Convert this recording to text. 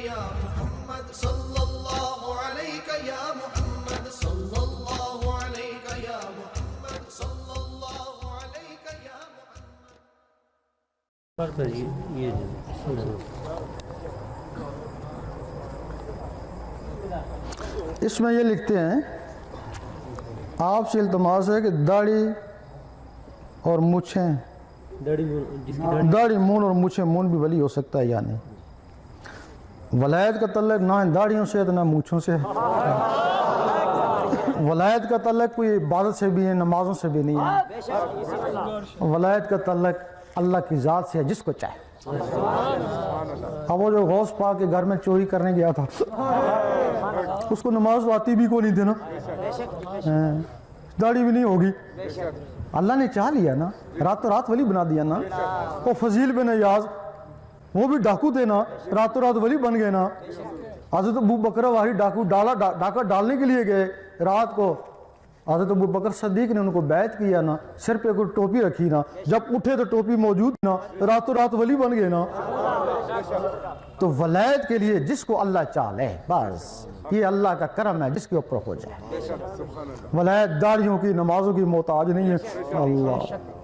یا محمد صلی اللہ علیہ یا محمد صلی اللہ علیہ یا محمد صلی اللہ علیہ یا محمد۔ اس میں یہ لکھتے ہیں آپ سے التماس ہے کہ داڑھی اور مونچھیں، داڑھی مون اور مونچھیں، مون بھی ولی ہو سکتا ہے یا نہیں؟ ولایت کا تعلق نہ داڑھیوں سے ہے نہ مونچھوں سے ہے۔ ولایت کا تعلق کوئی عبادت سے بھی ہے، نمازوں سے بھی نہیں ہے۔ ولایت کا تعلق اللہ کی ذات سے ہے، جس کو چاہے۔ اب وہ جو غوث پاک کے گھر میں چوری کرنے گیا تھا، اس کو نماز تو آتی بھی کو نہیں تھی نا، داڑھی بھی نہیں ہوگی، اللہ نے چاہ لیا نا، راتوں رات ولی بنا دیا نا۔ وہ فضیل بن عیاض، وہ بھی ڈاکو تھے نا، راتوں رات ولی بن گئے نا۔ حضرت ابو بکر وہی ڈاکہ ڈالنے کے لیے گئے رات کو، حضرت ابو بکر صدیق نے ان کو بیعت کیا نا، سر پہ کوئی ٹوپی رکھی نا، جب اٹھے تو ٹوپی موجود نا، راتوں رات ولی بن گئے نا۔ تو ولایت کے لیے جس کو اللہ چاہے، بس یہ اللہ کا کرم ہے، جس کے اوپر ہو جائے۔ ولایت داڑھیوں کی، نمازوں کی محتاج نہیں ہے۔ اللہ